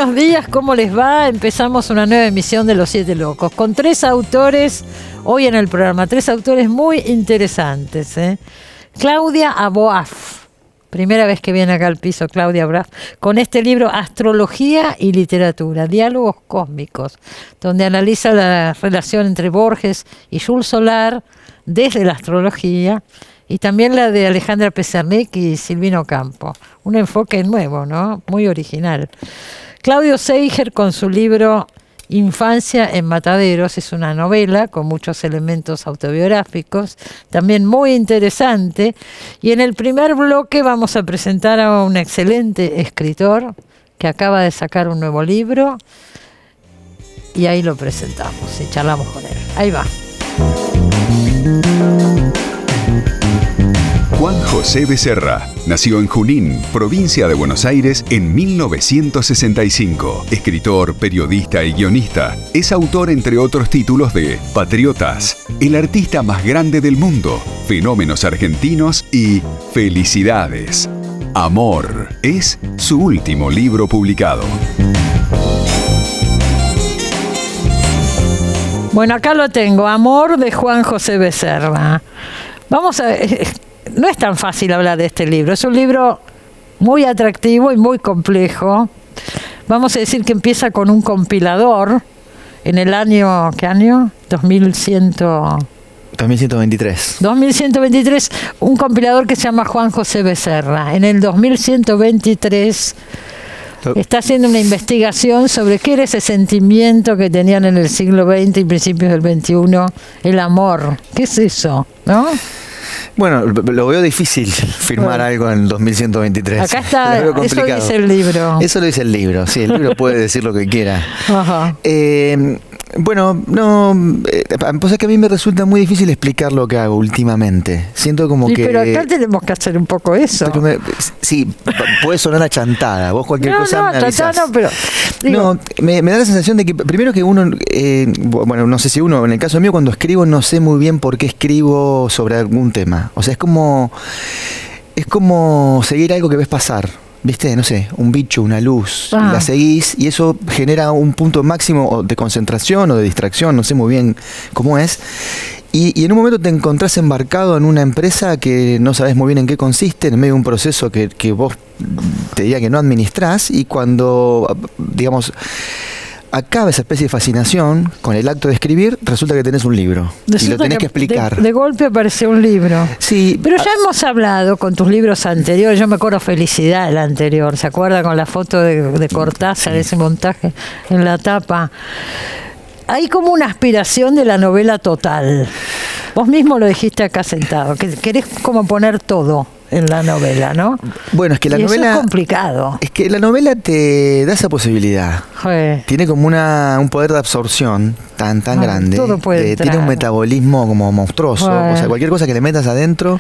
buenos días, ¿cómo les va? Empezamos una nueva emisión de Los Siete Locos con 3 autores, hoy en el programa, 3 autores muy interesantes. Claudia Aboaf, primera vez que viene acá al piso Claudia Aboaf, con este libro Astrología y Literatura, Diálogos Cósmicos, donde analiza la relación entre Borges y Jules Solar desde la astrología, y también la de Alejandra Pizarnik y Silvino Campo. Un enfoque nuevo, ¿no? Muy original. Claudio Seiger con su libro Infancia en Mataderos, es una novela con muchos elementos autobiográficos, también muy interesante. Y en el primer bloque vamos a presentar a un excelente escritor que acaba de sacar un nuevo libro, y ahí lo presentamos y charlamos con él. Ahí va. Juan José Becerra nació en Junín, provincia de Buenos Aires, en 1965. Escritor, periodista y guionista. Es autor, entre otros títulos, de Patriotas, El artista más grande del mundo, Fenómenos argentinos y Felicidades. Amor es su último libro publicado. Bueno, acá lo tengo, Amor, de Juan José Becerra. Vamos a ver, no es tan fácil hablar de este libro, es un libro muy atractivo y muy complejo. Vamos a decir que empieza con un compilador en el año, ¿qué año? 2123. 2123, un compilador que se llama Juan José Becerra. En el 2123 está haciendo una investigación sobre qué era ese sentimiento que tenían en el siglo XX y principios del XXI, el amor. ¿Qué es eso? ¿No? Bueno, lo veo difícil firmar algo en 2123. Acá está, eso dice el libro. Eso lo dice el libro, sí, el libro puede decir lo que quiera. Ajá. Bueno, no, pues es que a mí me resulta muy difícil explicar lo que hago últimamente. Siento como que... Pero acá tenemos que hacer un poco eso. Sí, puede sonar a chantada. Vos cualquier cosa me avisás. No, pero... Digo, no, me da la sensación de que primero que uno, bueno, no sé si uno, en el caso mío, cuando escribo no sé muy bien por qué escribo sobre algún tema. O sea, es como seguir algo que ves pasar. ¿Viste? No sé, un bicho, una luz, la seguís y eso genera un punto máximo de concentración o de distracción, no sé muy bien cómo es. Y en un momento te encontrás embarcado en una empresa que no sabes muy bien en qué consiste, en medio de un proceso que vos te diría que no administrás, y cuando, digamos, acaba esa especie de fascinación con el acto de escribir, resulta que tenés un libro y lo tenés que explicar. De golpe apareció un libro. Sí. Pero ya hemos hablado con tus libros anteriores. Yo me acuerdo Felicidad, el anterior. ¿Se acuerda con la foto de Cortázar, sí, ese montaje en la tapa? Hay como una aspiración de la novela total. Vos mismo lo dijiste acá sentado, que querés como poner todo en la novela, ¿no? Bueno, es que la novela... Eso es complicado. Es que la novela te da esa posibilidad. Tiene como un poder de absorción tan grande. Todo puede tiene un metabolismo como monstruoso. O sea, cualquier cosa que le metas adentro,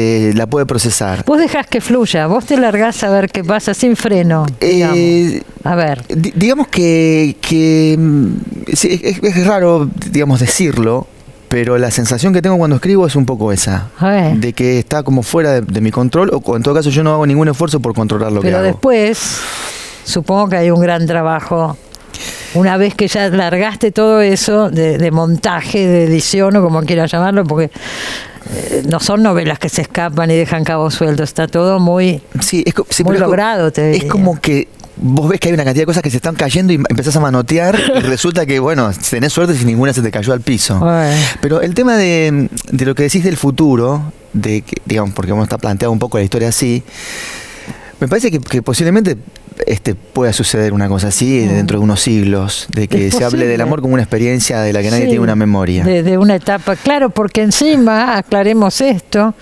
la puede procesar. Vos dejás que fluya, vos te largás a ver qué pasa sin freno. A ver. Digamos que sí, es raro, digamos, decirlo, pero la sensación que tengo cuando escribo es un poco esa, de que está como fuera de mi control, o en todo caso yo no hago ningún esfuerzo por controlar lo que hago. Pero después, supongo que hay un gran trabajo, una vez que ya largaste todo eso de montaje, de edición o como quieras llamarlo, porque no son novelas que se escapan y dejan cabos sueltos, está todo muy, muy logrado, te diría. Es como que vos ves que hay una cantidad de cosas que se están cayendo y empezás a manotear y resulta que, bueno, tenés suerte si ninguna se te cayó al piso. Pero el tema de lo que decís del futuro, digamos, porque vamos a estar planteado un poco la historia así, me parece que posiblemente pueda suceder una cosa así dentro de unos siglos, de que se hable del amor como una experiencia de la que nadie tiene una memoria. De una etapa, claro, porque encima, aclaremos esto,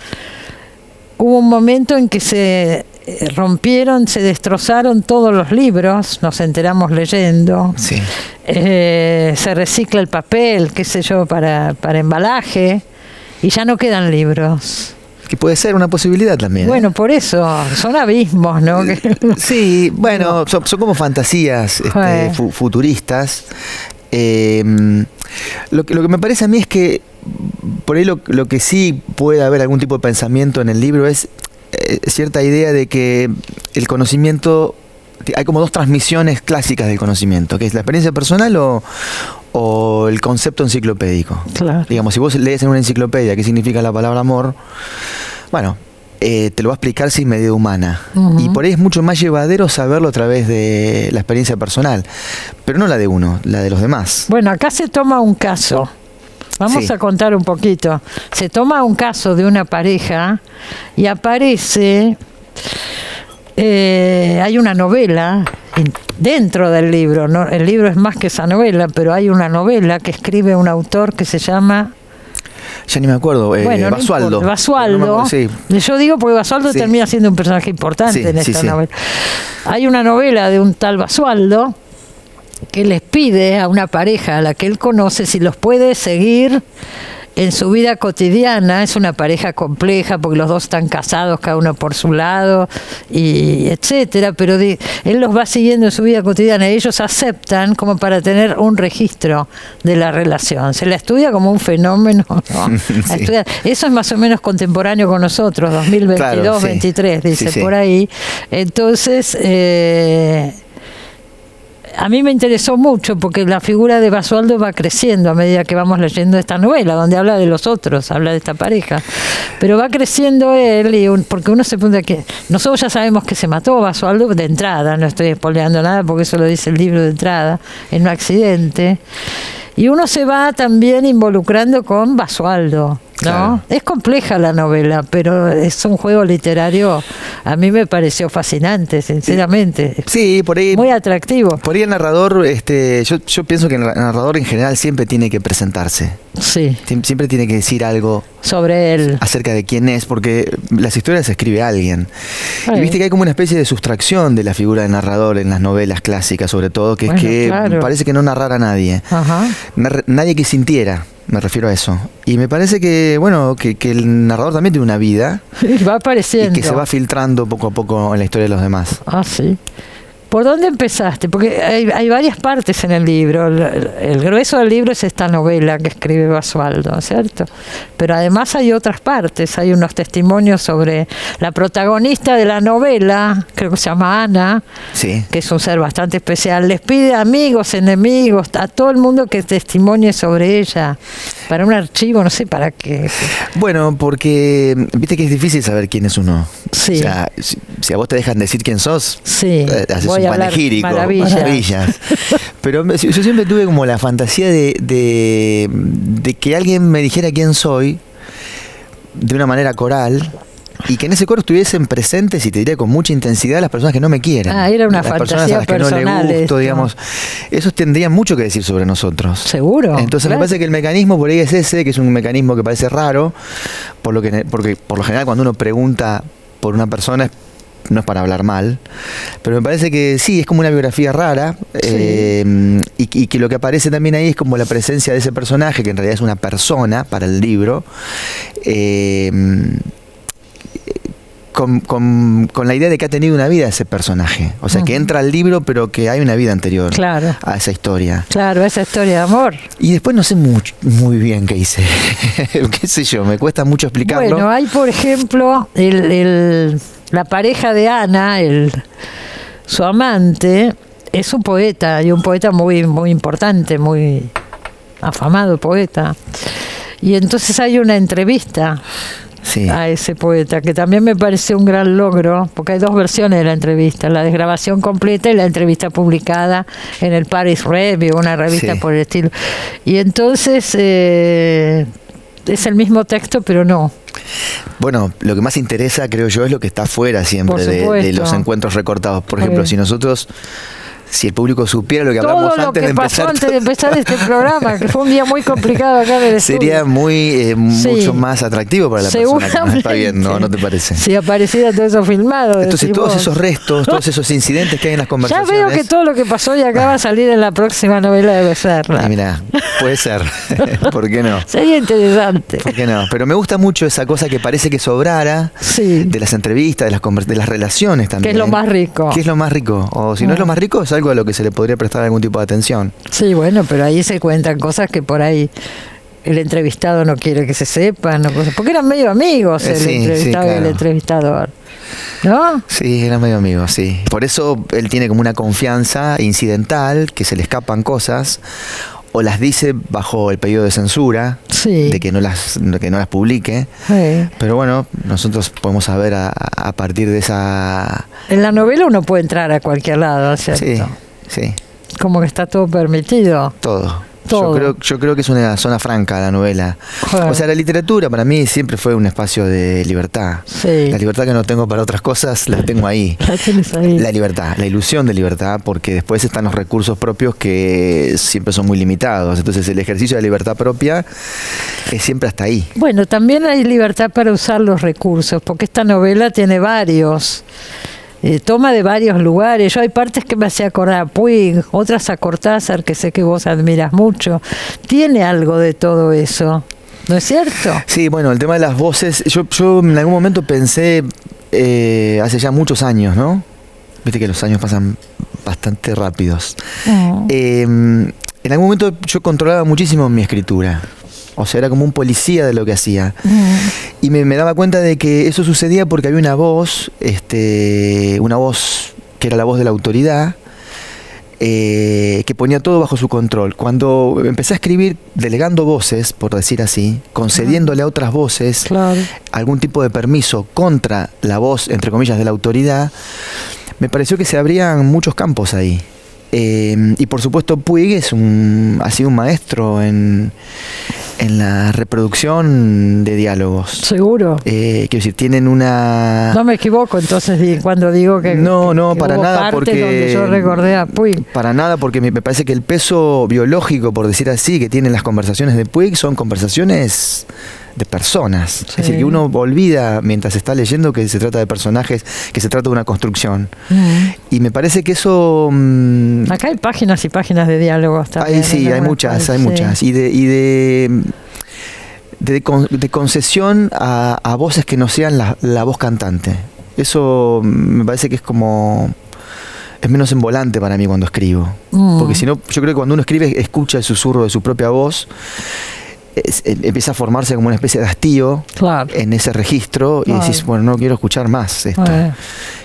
hubo un momento en que se rompieron, se destrozaron todos los libros, nos enteramos leyendo, sí. Se recicla el papel, qué sé yo, para embalaje, y ya no quedan libros. Que puede ser una posibilidad también. Bueno, por eso, son abismos, ¿no? Sí, bueno, son como fantasías futuristas. Lo que me parece a mí es que por ahí lo que sí puede haber algún tipo de pensamiento en el libro es cierta idea de que el conocimiento hay como dos transmisiones clásicas del conocimiento, que es la experiencia personal o el concepto enciclopédico. Claro. Digamos, si vos lees en una enciclopedia qué significa la palabra amor, bueno, te lo va a explicar sin medida humana. Y por ahí es mucho más llevadero saberlo a través de la experiencia personal, pero no la de uno, la de los demás. Bueno, acá se toma un caso. Vamos a contar un poquito. Se toma un caso de una pareja y aparece... hay una novela dentro del libro, ¿no? El libro es más que esa novela, pero hay una novela que escribe un autor que se llama... Ya ni me acuerdo, bueno, Basualdo. No Basualdo. Sí. Yo digo porque Basualdo termina siendo un personaje importante en esta novela. Hay una novela de un tal Basualdo que les pide a una pareja a la que él conoce si los puede seguir en su vida cotidiana. Es una pareja compleja porque los dos están casados, cada uno por su lado, y etcétera, pero él los va siguiendo en su vida cotidiana y ellos aceptan como para tener un registro de la relación. Se la estudia como un fenómeno, ¿no? Sí. Eso es más o menos contemporáneo con nosotros, 2022, claro, 23, dice por ahí. Entonces... a mí me interesó mucho porque la figura de Basualdo va creciendo a medida que vamos leyendo esta novela, donde habla de los otros, habla de esta pareja. Pero va creciendo él, porque uno se pregunta que... Nosotros ya sabemos que se mató Basualdo de entrada, no estoy spoileando nada porque eso lo dice el libro de entrada, en un accidente. Y uno se va también involucrando con Basualdo, ¿no? Claro. Es compleja la novela, pero es un juego literario, a mí me pareció fascinante, sinceramente. Sí, por ahí... Muy atractivo. Por ahí el narrador, yo pienso que el narrador en general siempre tiene que presentarse. Sí. Siempre tiene que decir algo sobre él, acerca de quién es, porque las historias se escribe alguien. Y viste que hay como una especie de sustracción de la figura del narrador en las novelas clásicas, sobre todo, que es que parece que no narrara a nadie. Ajá. Nadie que sintiera, me refiero a eso. Y me parece que, bueno, que el narrador también tiene una vida. Va apareciendo. Y que se va filtrando poco a poco en la historia de los demás. Ah, sí. ¿Por dónde empezaste? Porque hay varias partes en el libro. El grueso del libro es esta novela que escribe Basualdo, ¿cierto? Pero además hay otras partes. Hay unos testimonios sobre la protagonista de la novela, creo que se llama Ana, sí, que es un ser bastante especial. Les pide amigos, enemigos, a todo el mundo que testimonie sobre ella. Para un archivo, no sé para qué. Bueno, porque viste que es difícil saber quién es uno. Sí. O sea, si a vos te dejan decir quién sos, sí, haces un panegírico, maravillas. Pero yo siempre tuve como la fantasía de que alguien me dijera quién soy de una manera coral y que en ese coro estuviesen presentes, y te diría con mucha intensidad, las personas que no me quieren. Era una las fantasía personas a las que no le gusto, digamos. Esos tendrían mucho que decir sobre nosotros. Seguro. Entonces me parece que el mecanismo por ahí es ese, que es un mecanismo que parece raro, porque por lo general cuando uno pregunta por una persona no es para hablar mal, pero me parece que sí, es como una biografía rara, sí. Y que lo que aparece también ahí es como la presencia de ese personaje, que en realidad es una persona para el libro, con la idea de que ha tenido una vida ese personaje. O sea, que entra al libro, pero que hay una vida anterior a esa historia. Claro, esa historia de amor. Y después no sé muy bien qué hice. Qué sé yo, me cuesta mucho explicarlo. Bueno, hay, por ejemplo, la pareja de Ana, su amante, es un poeta, y un poeta muy, muy importante, muy afamado poeta. Y entonces hay una entrevista a ese poeta, que también me pareció un gran logro, porque hay dos versiones de la entrevista, la desgrabación completa y la entrevista publicada en el Paris Review, una revista por el estilo. Y entonces es el mismo texto, pero no. Bueno, lo que más interesa, creo yo, es lo que está fuera siempre de los encuentros recortados. Por ejemplo, si el público supiera lo que hablamos antes de empezar. Todo lo que pasó antes de empezar este programa, que fue un día muy complicado acá en el estudio. Sería mucho más atractivo para la persona que nos está viendo, ¿no te parece? Si apareciera todo eso filmado. Entonces todos esos restos, todos esos incidentes que hay en las conversaciones. Ya veo que todo lo que pasó ya acaba de salir en la próxima novela de Becerra. Mira, puede ser. ¿Por qué no? Sería interesante. ¿Por qué no? Pero me gusta mucho esa cosa que parece que sobrara de las entrevistas, de las relaciones también. Que es lo más rico. ¿Qué es lo más rico? O si no es lo más rico, es algo a lo que se le podría prestar algún tipo de atención. Sí, bueno, pero ahí se cuentan cosas que por ahí el entrevistado no quiere que se sepa, ¿no? Porque eran medio amigos el entrevistado y el entrevistador, ¿no? Sí, eran medio amigos, sí. Por eso él tiene como una confianza incidental, que se le escapan cosas, o las dice bajo el pedido de censura, de que no las publique. Sí. Pero bueno, nosotros podemos saber a partir de esa... En la novela uno puede entrar a cualquier lado, ¿cierto? Sí, sí. Como que está todo permitido. Todo. Yo creo que es una zona franca la novela. O sea, la literatura para mí siempre fue un espacio de libertad. Sí. La libertad que no tengo para otras cosas la tengo ahí. La tienes ahí. La libertad, la ilusión de libertad, porque después están los recursos propios que siempre son muy limitados. Entonces el ejercicio de la libertad propia es siempre hasta ahí. Bueno, también hay libertad para usar los recursos, porque esta novela tiene varios. Toma de varios lugares. Yo hay partes que me hacía acordar a Puig, otras a Cortázar, que sé que vos admiras mucho. Tiene algo de todo eso, ¿no es cierto? Sí, bueno, el tema de las voces, yo en algún momento pensé, hace ya muchos años, ¿no? Viste que los años pasan bastante rápidos. En algún momento yo controlaba muchísimo mi escritura. O sea, era como un policía de lo que hacía. Y me daba cuenta de que eso sucedía porque había una voz que era la voz de la autoridad, que ponía todo bajo su control. Cuando empecé a escribir delegando voces, por decir así, concediéndole a otras voces algún tipo de permiso contra la voz, entre comillas, de la autoridad, me pareció que se abrían muchos campos ahí. Y por supuesto Puig ha sido un maestro en la reproducción de diálogos. Seguro. Quiero decir, tienen una... No me equivoco entonces cuando digo que... No, que para hubo nada, porque... donde yo recordé a Puig. Para nada, porque me parece que el peso biológico, por decir así, que tienen las conversaciones de Puig son conversaciones de personas. Sí. Es decir, que uno olvida mientras está leyendo que se trata de personajes, que se trata de una construcción. Y me parece que eso... Acá hay páginas y páginas de diálogos también. Sí, hay muchas. Y de concesión a voces que no sean la voz cantante. Eso me parece que es menos envolante para mí cuando escribo. Porque si no, yo creo que cuando uno escribe, escucha el susurro de su propia voz, empieza a formarse como una especie de hastío en ese registro y decís, bueno, no quiero escuchar más esto.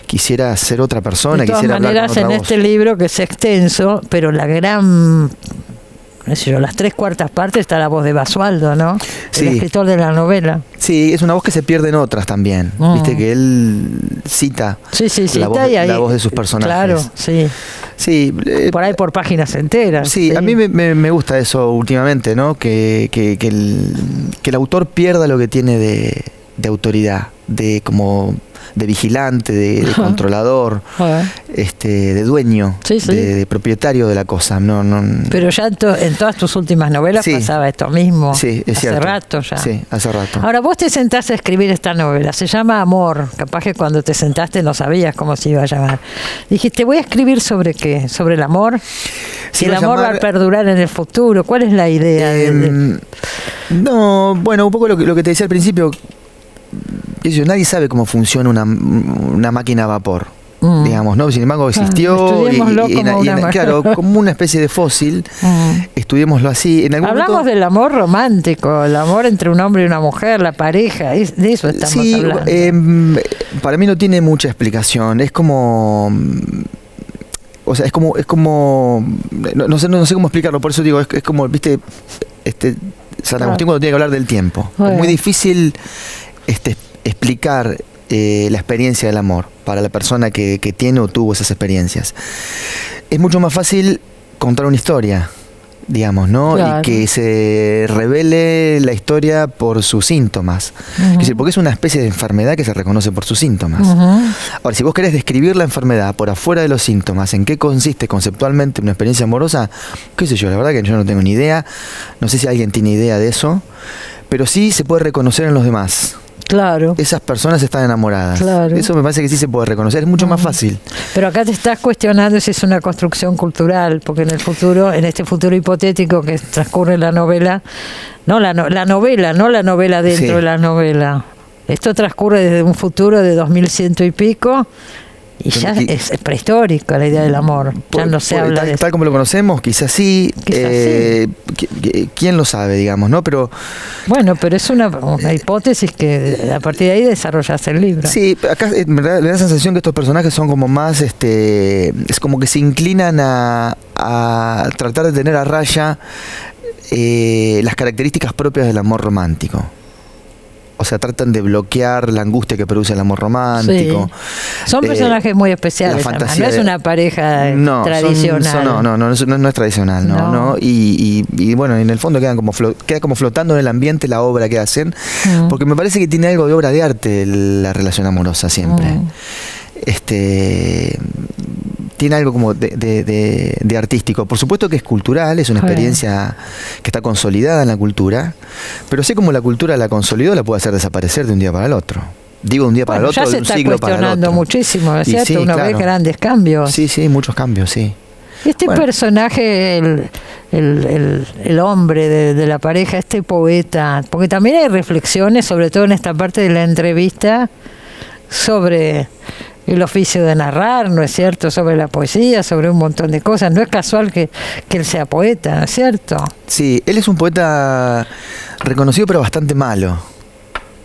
Quisiera ser otra persona, de todas quisiera hablar maneras, con otra en voz. este libro, que es extenso, pero la gran... las 3/4 partes está la voz de Basualdo, ¿no? Sí. El escritor de la novela. Sí, es una voz que se pierde en otras también. Viste que él cita, la voz de sus personajes. Claro, sí. Sí, por ahí por páginas enteras. Sí, a mí me gusta eso últimamente, ¿no? Que el autor pierda lo que tiene de autoridad, de vigilante, de controlador, de dueño, de propietario de la cosa. Pero ya en todas tus últimas novelas pasaba esto mismo. Sí, es cierto. Hace rato ya. Sí, hace rato. Ahora, vos te sentás a escribir esta novela, se llama Amor. Capaz que cuando te sentaste no sabías cómo se iba a llamar. Dijiste, ¿voy a escribir sobre qué? ¿Sobre el amor? Si el amor va a perdurar en el futuro. ¿Cuál es la idea? No, bueno, un poco lo que te decía al principio. Nadie sabe cómo funciona una máquina a vapor, digamos, ¿no? Sin embargo, existió claro, como una especie de fósil. Estudiémoslo así. Hablamos del amor romántico, el amor entre un hombre y una mujer, la pareja, de eso estamos hablando. Para mí no tiene mucha explicación. Es como... O sea, es como no sé cómo explicarlo, por eso digo, es como, viste, San Agustín cuando tiene que hablar del tiempo. Es muy difícil explicar la experiencia del amor para la persona que tiene o tuvo esas experiencias. Es mucho más fácil contar una historia, digamos, ¿no? Claro. Y que se revele la historia por sus síntomas. Es decir, porque es una especie de enfermedad que se reconoce por sus síntomas. Ahora, si vos querés describir la enfermedad por afuera de los síntomas, en qué consiste conceptualmente una experiencia amorosa, qué sé yo, la verdad que yo no tengo ni idea. No sé si alguien tiene idea de eso, pero sí se puede reconocer en los demás. Claro. Esas personas están enamoradas. Claro. Eso me parece que sí se puede reconocer, es mucho más fácil. Pero acá te estás cuestionando si es una construcción cultural, porque en el futuro, en este futuro hipotético que transcurre la novela, no la novela dentro de la novela. Esto transcurre desde un futuro de 2100 y pico, Y ya es prehistórica la idea del amor. Ya no se habla de tal como lo conocemos, quizás sí. ¿Quién lo sabe, digamos, no? Pero bueno, pero es una hipótesis que a partir de ahí desarrollase el libro. Sí, acá en verdad le da la sensación que estos personajes son como más, es como que se inclinan a tratar de tener a raya las características propias del amor romántico. O sea, tratan de bloquear la angustia que produce el amor romántico. Sí. Son personajes muy especiales. No es una pareja tradicional. No es tradicional. No. Y bueno, en el fondo queda como flotando en el ambiente la obra que hacen. Porque me parece que tiene algo de obra de arte la relación amorosa siempre. Tiene algo como de artístico. Por supuesto que es cultural, es una experiencia que está consolidada en la cultura, pero sé como la cultura la consolidó, la puede hacer desaparecer de un día para el otro. Digo de un día para el otro, de un siglo para el otro. Ya se está cuestionando muchísimo, ¿es cierto? Sí, Uno ve grandes cambios. Sí, muchos cambios, sí. Personaje, el hombre de la pareja, este poeta, porque también hay reflexiones, sobre todo en esta parte de la entrevista, sobre el oficio de narrar, ¿no es cierto?, sobre la poesía, sobre un montón de cosas. No es casual que él sea poeta, ¿no es cierto? Sí, él es un poeta reconocido pero bastante malo.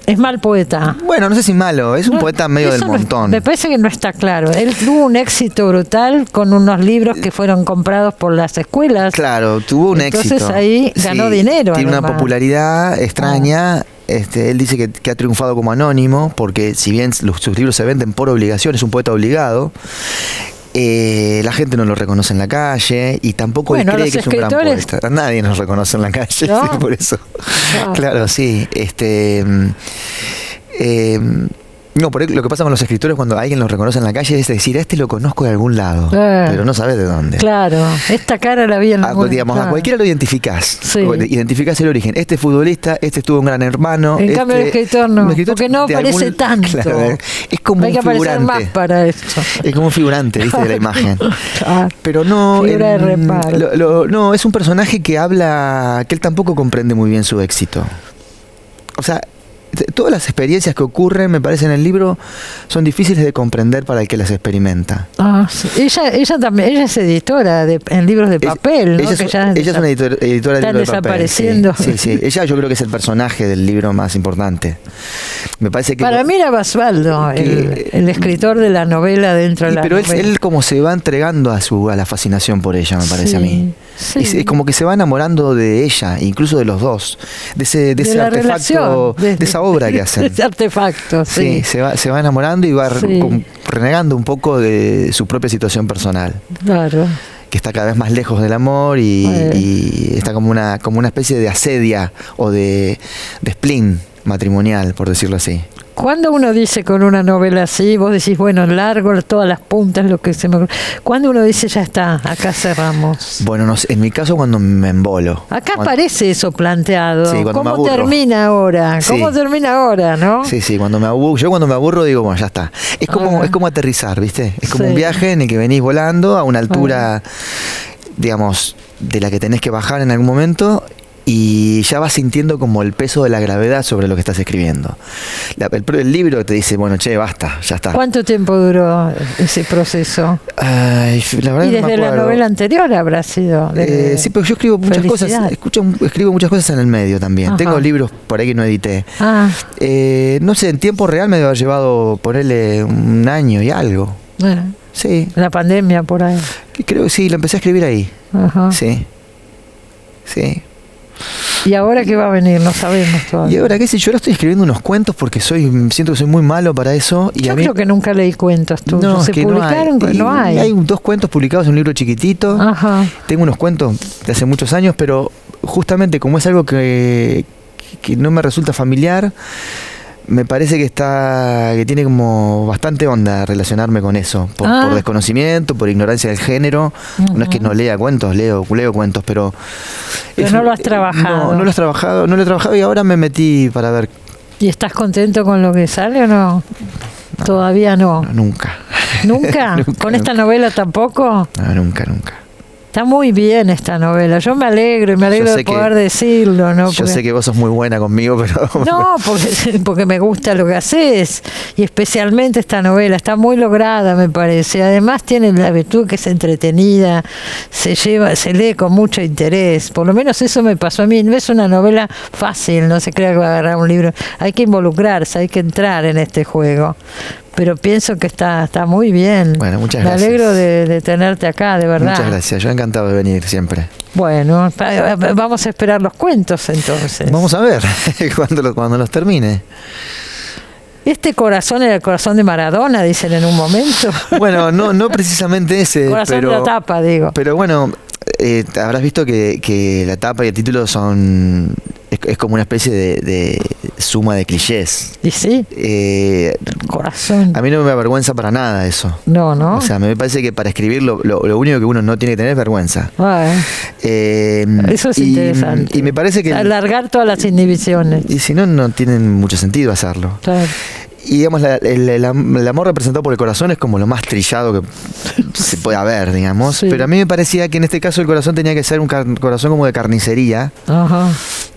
¿Es mal poeta? Bueno, no sé si malo, es un poeta medio del montón. Me parece que no está claro. Él tuvo un éxito brutal con unos libros que fueron comprados por las escuelas. Claro, tuvo un éxito. Entonces ahí ganó dinero. Tiene una popularidad extraña. Él dice que ha triunfado como anónimo, porque si bien sus libros se venden por obligación, es un poeta obligado. La gente no lo reconoce en la calle y tampoco él cree que es un gran poeta. Nadie nos reconoce en la calle, ¿no? Sí, por eso. Claro, sí. No, lo que pasa con los escritores cuando alguien los reconoce en la calle es decir, lo conozco de algún lado, pero no sabes de dónde. Claro, esta cara la vi en algún digamos, a cualquiera lo identificás. Sí. Identificás el origen. Este futbolista, estuvo en Gran Hermano. En cambio el escritor no, porque no aparece tanto. Claro, es como un figurante. Más para eso. Es como un figurante, ¿viste? De la imagen. Pero no. Figura de reparo. No, es un personaje que habla, que él tampoco comprende muy bien su éxito. O sea, todas las experiencias que ocurren, me parece, en el libro son difíciles de comprender para el que las experimenta. Sí. Ella también, ella es editora en libros de papel, ¿no? Ella es una editora de libros de papel. Desapareciendo. Sí. Ella yo creo que es el personaje del libro más importante. Me parece que para mí era Basualdo, el escritor de la novela dentro de la novela. Pero él como se va entregando a la fascinación por ella, me parece a mí. Sí. Es como que se va enamorando de ella, incluso de los dos, de ese artefacto, de esa obra que hacen. Ese artefacto, sí. Se va enamorando y va renegando un poco de su propia situación personal. Claro. Que está cada vez más lejos del amor y está como una especie de asedia o de spleen matrimonial, por decirlo así. Cuando uno dice con una novela así, vos decís, bueno, largo todas las puntas, lo que se me... Cuando uno dice, ya está, acá cerramos. Bueno, no sé, en mi caso cuso me embolo. Acá aparece eso planteado. Sí, ¿Cómo termina ahora? ¿Cómo termina ahora, no? Sí, yo cuando me aburro digo, bueno, ya está. Es como aterrizar, ¿viste? Es como un viaje en el que venís volando a una altura, digamos, de la que tenés que bajar en algún momento, y ya vas sintiendo como el peso de la gravedad sobre lo que estás escribiendo. El libro te dice, bueno, basta, ya está. ¿Cuánto tiempo duró ese proceso? La verdad y desde la novela anterior habrá sido. Sí, pero yo escribo muchas cosas. Escribo muchas cosas en el medio también. Ajá. Tengo libros por ahí que no edité. No sé, en tiempo real me debe haber llevado, ponerle 1 año y algo. Sí. La pandemia por ahí. Creo que sí, la empecé a escribir ahí. Ajá. Sí. ¿Y ahora qué va a venir? No sabemos todavía. Y ahora qué sé yo, ahora estoy escribiendo unos cuentos porque siento que soy muy malo para eso. Y yo creo que nunca leí cuentos tuyos. No, ¿se publicaron? No hay. Hay 2 cuentos publicados en un libro chiquitito. Ajá. Tengo unos cuentos de hace muchos años, pero justamente como es algo que no me resulta familiar, me parece que tiene como bastante onda relacionarme con eso, por desconocimiento, por ignorancia del género. No es que no lea cuentos, leo cuentos, pero no lo has trabajado. No lo he trabajado y ahora me metí para ver. ¿Y estás contento con lo que sale o no? Todavía no. Nunca. ¿Nunca? ¿Con esta novela tampoco? No, nunca. Está muy bien esta novela. Yo me alegro y me alegro de poder decirlo, ¿no? Yo sé que vos sos muy buena conmigo, pero... No, porque me gusta lo que haces. Y especialmente esta novela. Está muy lograda, me parece. Además tiene la virtud que es entretenida. Se lee con mucho interés. Por lo menos eso me pasó a mí. No es una novela fácil, no se crea que va a agarrar un libro. Hay que involucrarse, hay que entrar en este juego. Pero pienso que está muy bien. Bueno, muchas gracias. Me alegro de tenerte acá, de verdad. Muchas gracias, yo encantado de venir siempre. Bueno, vamos a esperar los cuentos entonces. Vamos a ver cuando los termine. Este corazón era el corazón de Maradona, dicen en un momento. Bueno, no precisamente ese. Corazón de la tapa, digo. Pero bueno, habrás visto que la tapa y el título son... Es como una especie de suma de clichés. ¿Y sí? Corazón. A mí no me avergüenza para nada eso. No. O sea, me parece que para escribir lo único que uno no tiene que tener es vergüenza. Eso es interesante. Y me parece que... Alargar todas las inhibiciones. Y si no, no tiene mucho sentido hacerlo. Claro. Y digamos, el amor representado por el corazón es como lo más trillado que se puede haber, digamos. Sí. Pero a mí me parecía que en este caso el corazón tenía que ser un corazón como de carnicería. Ajá.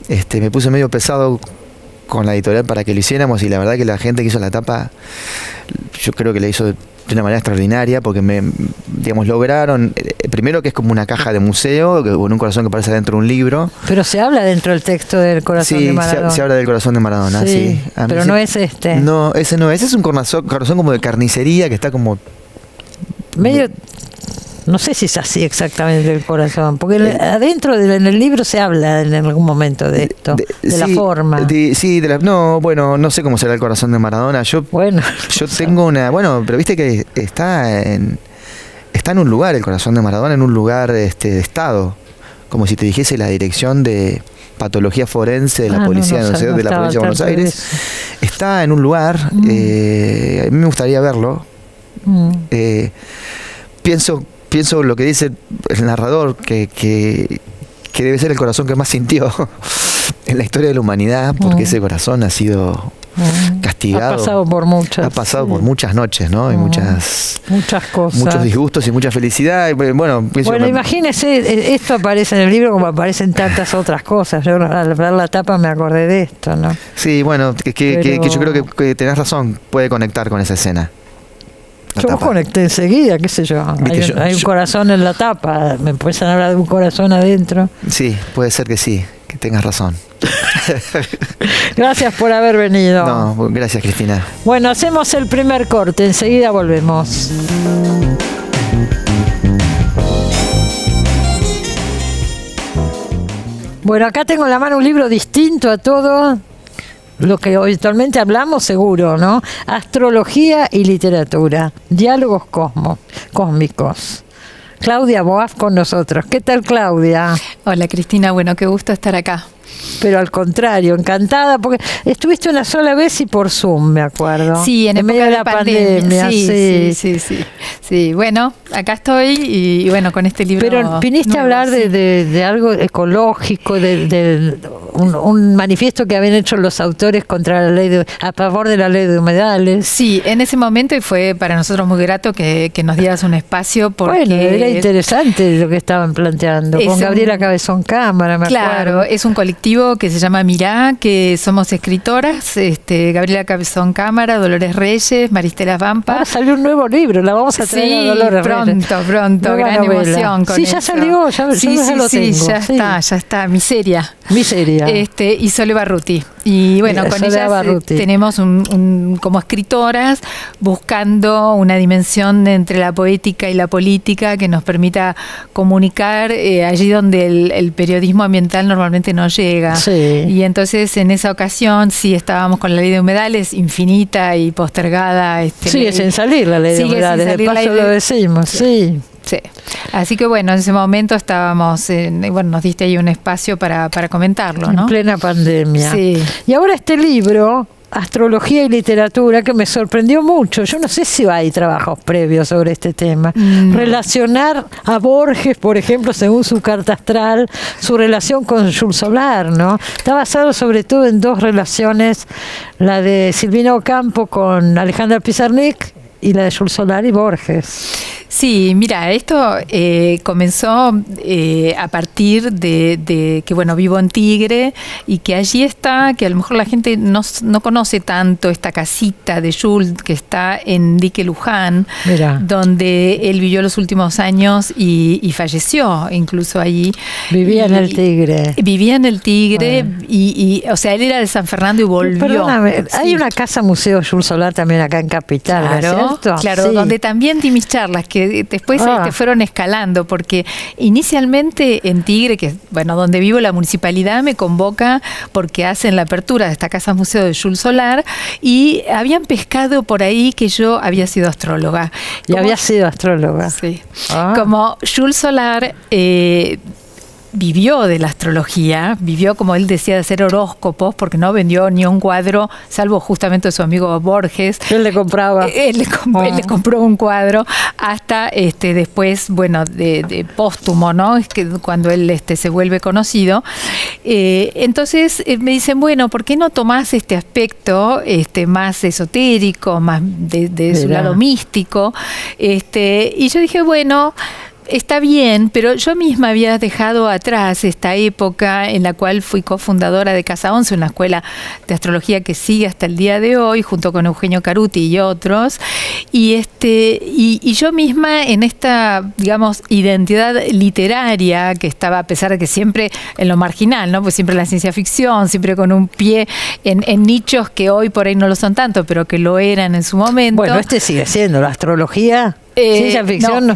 Me puse medio pesado con la editorial para que lo hiciéramos, y la verdad que la gente que hizo la tapa, yo creo que la hizo de una manera extraordinaria, porque lograron, primero que es como una caja de museo, con un corazón que aparece dentro de un libro. Pero se habla dentro del texto del corazón de Maradona. Sí, se habla del corazón de Maradona, sí. Pero no es este. No, ese no, ese es un corazón como de carnicería que está como... medio... No sé si es así exactamente el corazón, porque adentro en el libro se habla en algún momento de esto, de la forma. No sé cómo será el corazón de Maradona. Yo tengo una... Bueno, pero viste que está en un lugar, el corazón de Maradona, en un lugar de Estado, como si te dijese la dirección de patología forense de la policía de la provincia de Buenos Aires. Está en un lugar, a mí me gustaría verlo. Pienso lo que dice el narrador, que debe ser el corazón que más sintió en la historia de la humanidad, porque ese corazón ha sido castigado. Ha pasado por muchas noches, ¿no? Y muchas cosas. Muchos disgustos y mucha felicidad. Bueno, imagínese, esto aparece en el libro como aparecen tantas otras cosas. Yo al ver la tapa me acordé de esto, ¿no? Sí, bueno, que yo creo que tenés razón, puede conectar con esa escena. Yo conecté enseguida, qué sé yo. Hay un corazón en la tapa. ¿Me empiezan a hablar de un corazón adentro? Sí, puede ser que sí, que tengas razón. Gracias por haber venido. No, gracias, Cristina. Bueno, hacemos el primer corte, enseguida volvemos. Bueno, acá tengo en la mano un libro distinto a todo lo que habitualmente hablamos, seguro, ¿no? Astrología y literatura, diálogos cósmicos. Claudia Boaf con nosotros. ¿Qué tal, Claudia? Hola, Cristina. Bueno, qué gusto estar acá. Pero al contrario, encantada, porque estuviste una sola vez y por Zoom, me acuerdo. Sí, en medio de la pandemia. Sí. Bueno, acá estoy y bueno, con este libro. Pero viniste a hablar de algo ecológico, de un manifiesto que habían hecho los autores contra la ley a favor de la ley de humedales. Sí, en ese momento, y fue para nosotros muy grato que nos dieras un espacio, porque bueno, era interesante lo que estaban planteando, con Gabriela Cabezón Cámara, me acuerdo. Claro, es un colectivo que se llama Mirá, que somos escritoras, Gabriela Cabezón Cámara, Dolores Reyes, Maristela Vampa. Ahora salió un nuevo libro, la vamos a traer a Dolores Reyes. Pronto, nueva gran novela. Emoción con ya salió, ya lo tengo. Ya está, Miseria. Y Sole Barruti. Y bueno, con ellas tenemos como escritoras buscando una dimensión entre la poética y la política que nos permita comunicar allí donde el periodismo ambiental normalmente no llega. Sí. Y entonces en esa ocasión sí estábamos con la ley de humedales, infinita y postergada. Sigue sin salir la ley de humedales, de paso lo decimos, sí. Sí, así que bueno, en ese momento estábamos, nos diste ahí un espacio para comentarlo, ¿no? En plena pandemia. Sí. Y ahora este libro, Astrología y Literatura, que me sorprendió mucho. Yo no sé si hay trabajos previos sobre este tema. Relacionar a Borges, por ejemplo, según su carta astral, su relación con Jules Solar, ¿no? Está basado sobre todo en dos relaciones, la de Silvina Ocampo con Alejandra Pizarnik y la de Jules Solar y Borges. Sí, mira, esto comenzó a partir de que, bueno, vivo en Tigre y que allí está, que a lo mejor la gente no conoce tanto esta casita de Jules que está en Dique Luján, donde él vivió los últimos años y falleció incluso allí. Vivía en el Tigre. Vivía en el Tigre y o sea, él era de San Fernando y volvió. Perdóname, hay una casa museo Jules Solar también acá en Capital, ¿cierto? Claro, donde también di mis charlas, que después fueron escalando, porque inicialmente en Tigre, que bueno, donde vivo, la municipalidad me convoca porque hacen la apertura de esta casa museo de Jules Solar y habían pescado por ahí que yo había sido astróloga. ¿Y había sido astróloga? Sí. Como Jules Solar vivió de la astrología, vivió, como él decía, de hacer horóscopos, porque no vendió ni un cuadro, salvo justamente su amigo Borges. Él le compraba. Él le compró un cuadro hasta después, bueno, de póstumo, ¿no? Es que cuando él se vuelve conocido. Entonces me dicen, bueno, ¿por qué no tomás este aspecto más esotérico, más de su lado místico? Y yo dije, bueno, está bien, pero yo misma había dejado atrás esta época en la cual fui cofundadora de Casa 11, una escuela de astrología que sigue hasta el día de hoy, junto con Eugenio Caruti y otros, y yo misma en esta, digamos, identidad literaria que estaba, a pesar de que siempre en lo marginal, ¿no? Pues siempre en la ciencia ficción, siempre con un pie en nichos que hoy por ahí no lo son tanto, pero que lo eran en su momento. Bueno, sigue siendo la astrología. Ciencia ficción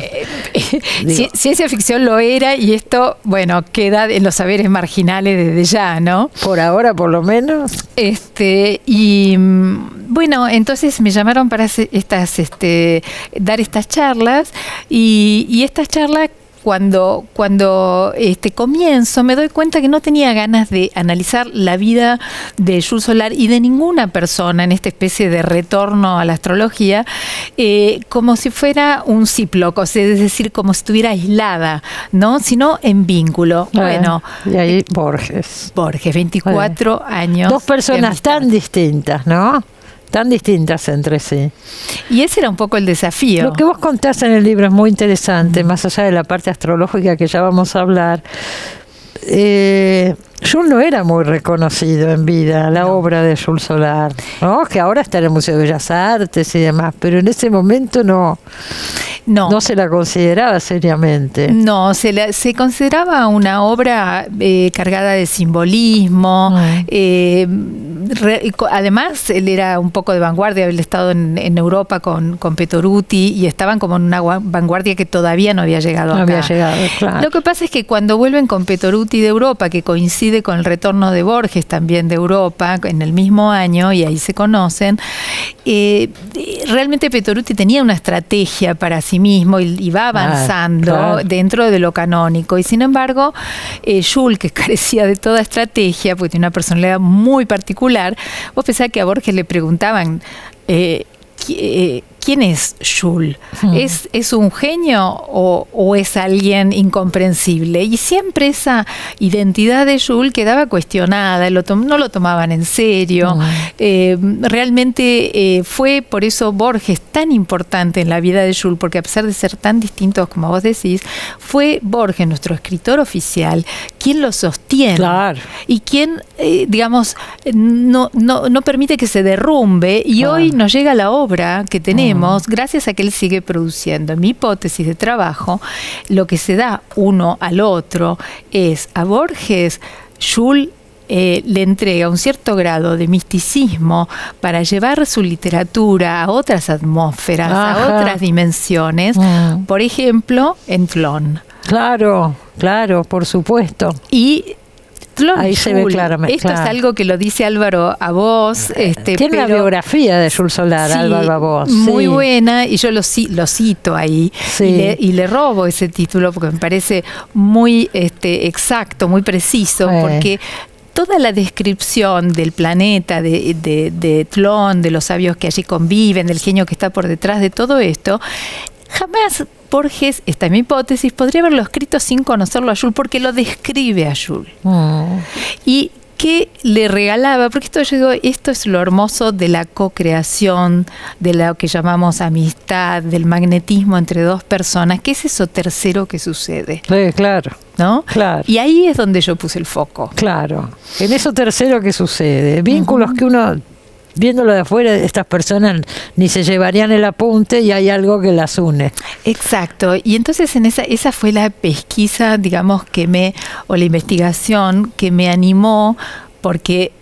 ciencia ficción lo era, y esto, bueno, queda en los saberes marginales desde ya, ¿no? Por ahora, por lo menos. Y bueno, entonces me llamaron para dar estas charlas, y estas charlas, cuando comienzo, me doy cuenta que no tenía ganas de analizar la vida de Jules Solar y de ninguna persona en esta especie de retorno a la astrología, como si fuera un cícloco, es decir, como si estuviera aislada, ¿no? Sino en vínculo. Bueno. Y ahí Borges, 24 años. Dos personas tan distintas, ¿no? Tan distintas entre sí. Y ese era un poco el desafío. Lo que vos contás en el libro es muy interesante, más allá de la parte astrológica que ya vamos a hablar. Jules no era muy reconocido en vida, la obra de Jules Solar, ¿no? Que ahora está en el Museo de Bellas Artes y demás, pero en ese momento no se la consideraba seriamente. No, se consideraba una obra cargada de simbolismo. Además, él era un poco de vanguardia, había estado en Europa con Petoruti, y estaban como en una vanguardia que todavía no había llegado acá. Había llegado, claro. Lo que pasa es que cuando vuelven con Petoruti de Europa, que coincide con el retorno de Borges también de Europa, en el mismo año, y ahí se conocen, realmente Petoruti tenía una estrategia para sí mismo y va avanzando dentro de lo canónico, y sin embargo Jules, que carecía de toda estrategia porque tiene una personalidad muy particular. Vos pensás que a Borges le preguntaban ¿quién es Jules? ¿Es un genio o es alguien incomprensible? Y siempre esa identidad de Jules quedaba cuestionada, no lo tomaban en serio. Realmente fue por eso Borges tan importante en la vida de Jules, porque a pesar de ser tan distintos como vos decís, fue Borges, nuestro escritor oficial, quien lo sostiene. Claro. Y quien, digamos, no permite que se derrumbe, y hoy nos llega la obra que tenemos gracias a que él sigue produciendo. En mi hipótesis de trabajo, lo que se da uno al otro es, a Borges, Jules le entrega un cierto grado de misticismo para llevar su literatura a otras atmósferas, a otras dimensiones, por ejemplo, en Tlön. Claro, por supuesto. Y ahí se ve claramente. Esto es algo que lo dice Álvaro Abós. Tiene una biografía de Jules Solar, Álvaro Abós. Muy buena, y yo lo cito ahí. Y le robo ese título porque me parece muy exacto, muy preciso, porque toda la descripción del planeta, de Tlön, de los sabios que allí conviven, del genio que está por detrás de todo esto, jamás Borges, esta es mi hipótesis, podría haberlo escrito sin conocerlo a Jules, porque lo describe a Jules. Y que le regalaba, porque esto es lo hermoso de la co-creación, de lo que llamamos amistad, del magnetismo entre dos personas, que es eso tercero que sucede. Sí, claro. ¿No? Claro. Y ahí es donde yo puse el foco. Claro. En eso tercero que sucede. Vínculos que uno, viéndolo de afuera, estas personas ni se llevarían el apunte y hay algo que las une. Exacto. Y entonces esa fue la pesquisa, digamos, o la investigación que me animó, porque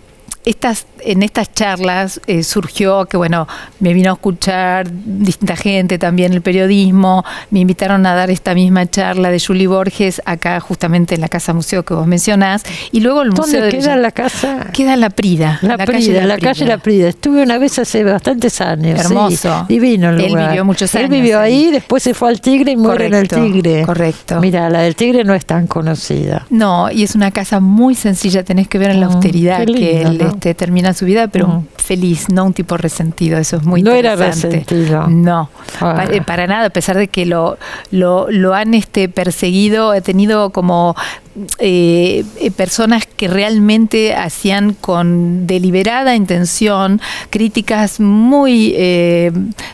en estas charlas surgió que, bueno, me vino a escuchar distinta gente, también el periodismo, me invitaron a dar esta misma charla de Julie Borges acá justamente en la Casa Museo que vos mencionás, y luego el Museo ¿Dónde queda la casa? Queda en La Prida. La calle La Prida. Estuve una vez hace bastantes años. Hermoso. Sí, divino el lugar. Él vivió muchos años. Él vivió ahí, después se fue al Tigre y muere en el Tigre. Correcto. Mira, la del Tigre no es tan conocida. No, y es una casa muy sencilla, tenés que ver en la austeridad lindo, que él ¿no? Termina su vida, pero feliz, no un tipo resentido, eso es muy interesante. No era resentido. No, para nada, a pesar de que lo han perseguido, he tenido como personas que realmente hacían con deliberada intención críticas muy